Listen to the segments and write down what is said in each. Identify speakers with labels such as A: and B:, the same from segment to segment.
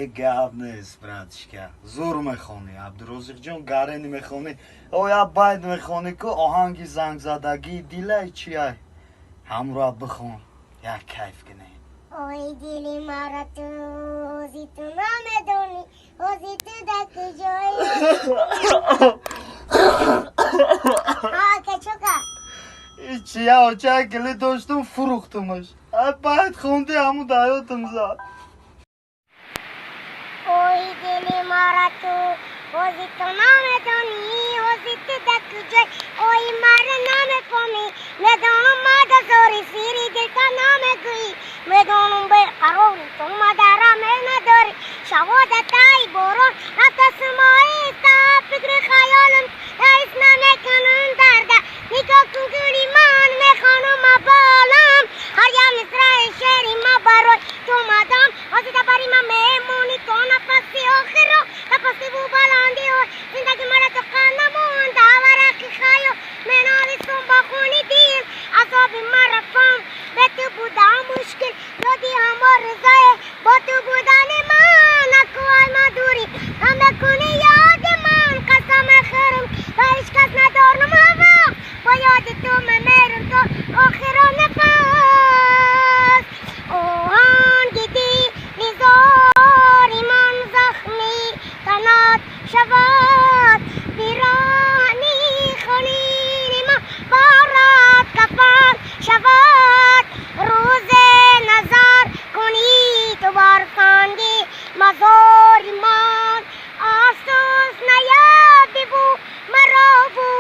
A: گاب نیست براتشکا زور میخونی عبدورозик جون گارنی میخونی او یا باید میخونی که آهنگی زنگ زدگی دیلای چیه همراه بخون یا کیف کنی
B: اوی دیلی مرا تو اوزی تو نمیدونی اوزی تو دک جایی که چوکا
A: چیه او چه کلی داشتم فروختمش باید خوندی همون دایاتم زد
B: اوی دیلی مرا تو اوزی تو نمیدونی اوزی تو دک جایی اوی مرا نمیفهمی میدونم مادا زوری سیری دل تا نمیگویی میدونم به قروری تو مادرم نداری شواده تایی برون رفت سمایی تا فکر خیالم دایست نمیکنم درده نگاه کن گلی من میخوانم بالام هر یه مصرع شعری ما برای تو مادام واسه بری من میمونی تو نفسی آخر رو نفسی بو بلندی و زندگی مرا تو قلمون داورکی خیال منالیستم با خونی دیر عذابی مرا فهم به تو بودم مشکل یادی همه رضای با تو بودن من نکوهای مدوری همه کنی یاد من قسم خیرم و هیچ کس ندارم هوا با یاد تو میمیرم تو آخران نفس آهنگی دیلی زاری من زخمی تنات شود بیرانی خونین من بارد کفن شود روز نظر کنی تو برخندی مزاری من افسوس نیابی بو مرا بو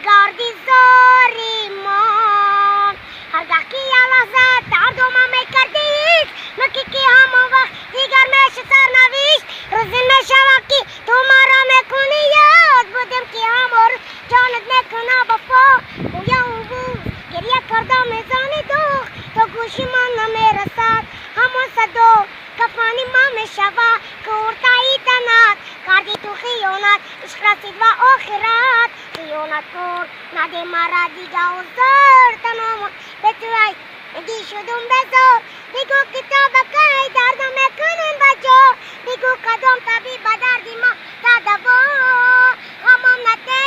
B: گردی زاری من هرگاه که یه لحظه دردم میکردی مکی که همون وقت دیگر میشه سرنوشت روزی میشود که تو مرا میکنی یاد بودم که همون جانت میکنه بفا بویا اون بود گریه کردم میزانی دوخ تو گوشی من نمیرسد همون صدا کفانی من میشود که ارتایی تنت کردی تو خیانت عشق رسید و آخرت خیانت کن نده مرا دیگه و زر تنام به تو ای دی شدم بزار بگو کتاب که دردم میکنن بجا بگو کدام طبیب دردی ما دوا همام نده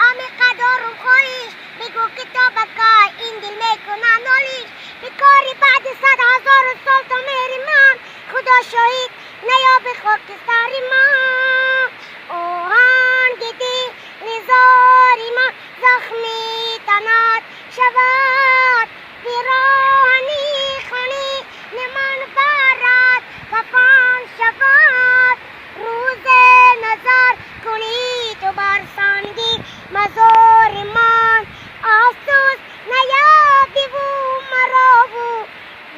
B: امی قدارم خواهیش بگو کتاب که این دل میکنن نالیش بکاری بعد 100,000 سال تا میری من خدا شاهد نیابی خاکستری من آهنگی دیلی زاری من زخمی تنت شود بیرانی خونی نمان برد کفن شود روز نظر کنی تو برسانگی مزار من افسوس نیابی بو مرا بو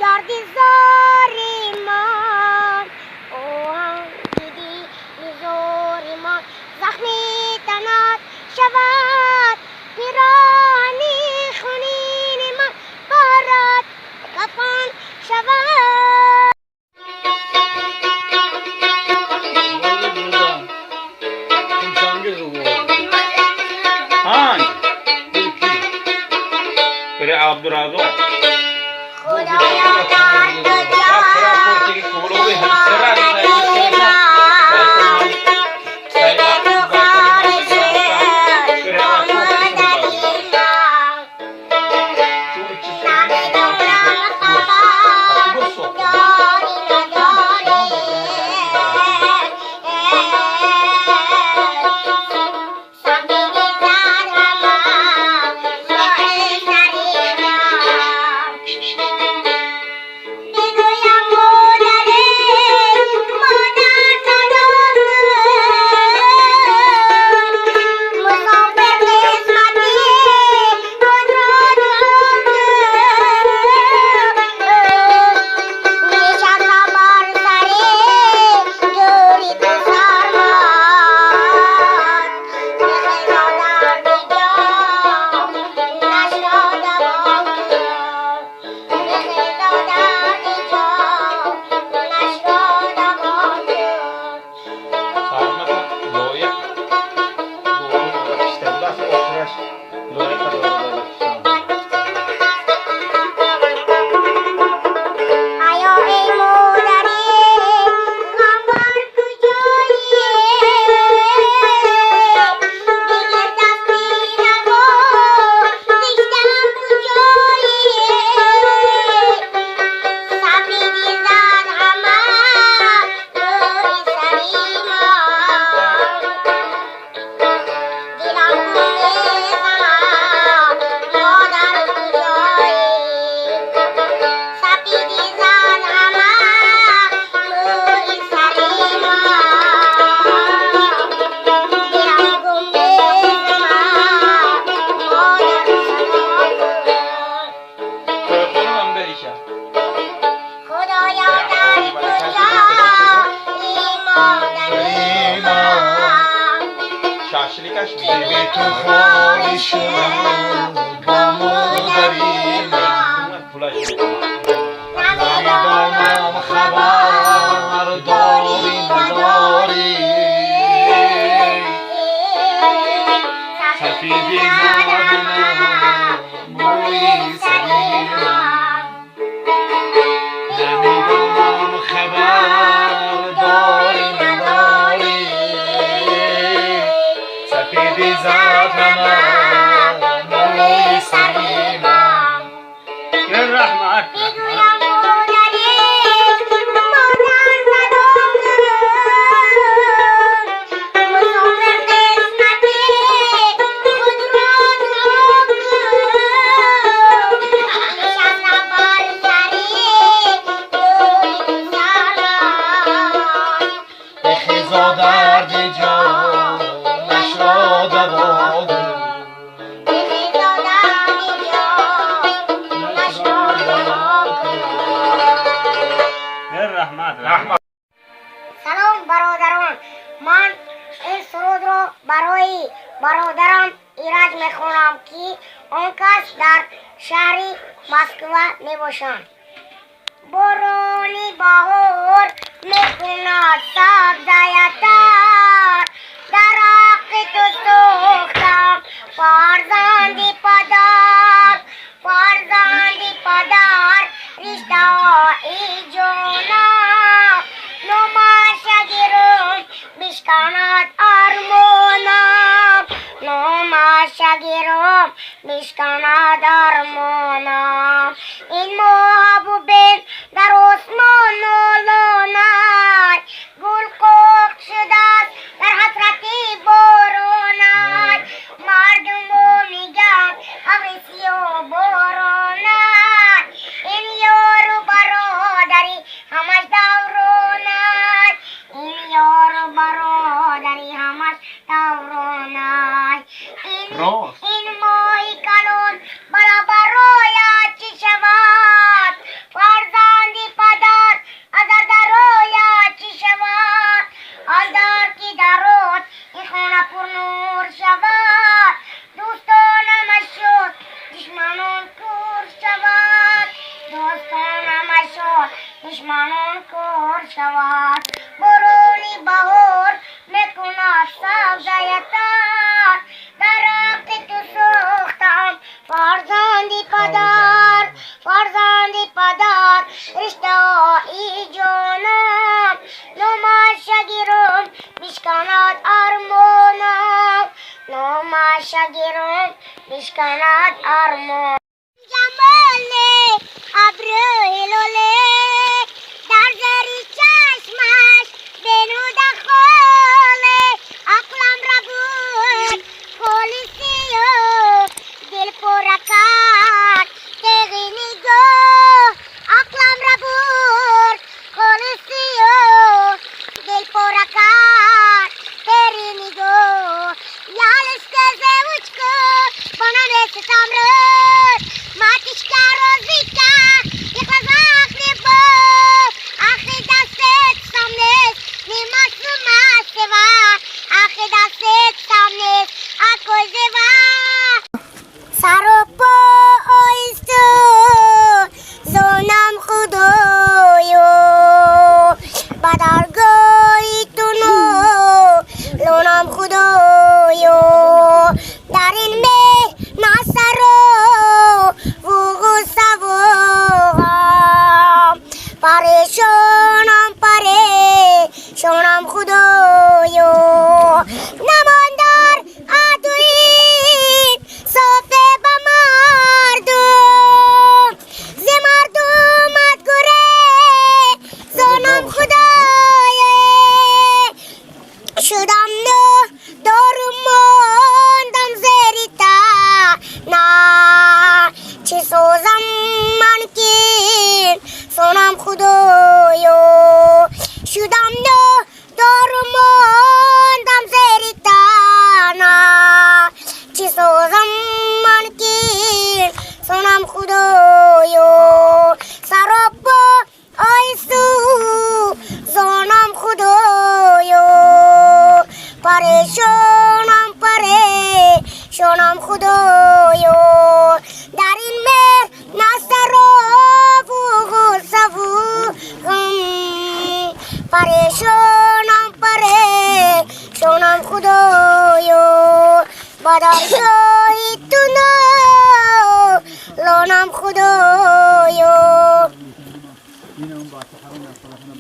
B: گردی زاری من آهنگی دیلی زاری من زخمی تنت شود بیرانی خونی
C: به تو خواهشم با مادریم نمیدانم خبر داری نداری سفیدی زدنم موی سریرم نمیدانم خبر داری نداری سفیدی زدنم موی سریرم یه رحمت
B: سلام برادران، من این سرود را برای برادرم ایراد میخونم که آن کس در شهر مسکو میباشند. بارانی بهار میکند سبزی‌تر، درخت تو سوختم فرزندی پدر، فرزندی پدر رشته ای جانم نماش گیرم بشکند ارمانم، نماش گیرم بشکند ارمانم. این محبوبین در عثمان نالانای گل کوک شده است در حسرتی بارانای، مردم رو میگن ابریسی و بارانای، این یار و برادری همش دورانای، این یار و برادری همش دورانای. این ماهی کلون برابر رویت چی شود، فرزندی پدر از در رویت چی شود، از در کی درات این خانه پر نور شود، دوستانم شد دشمنان کور شود، دوستانم شد دشمنان کور شود. بارانی بهار میکند سبزی‌تر، درخت تو سوختم فرزندی پدر، فرزندی پدر رشته ای جانم نماش گیرم بشکند ارمانم، نماش گیرم بشکند ارمان. جماله ابرو هلاله در زیر چشمش بنود خاله، عقلم را بود پلیسی و دل پرکات تغی نگاه، عقلم را بود پلیسی و دل پرکات تغی نگاه. یالش که زوج کو بانم ستم رد ماتش که روزی که یخلاز آخری با آخری دستت سامنست نیماس نماسته و آخری دستت سامنست آکوزه و سر و پا آیستو زونم خدایو بدرگاهی تونو لونم خدایو در این مه نصرو وگو سوام پریشانم پریشانم خدایو نماندار عدوین صافه با مردم ز مردمت گره زنم خدایو شدم نو دارم ماندم زریتا نه چی سوزم من کین سونم خدایو شدم نو دارم ماندم زریتا نه چی سوزم من کین سونم خدایو سرابا آیسو زنم خدایو پریشانم شونم پره شونم خدایا بدر شو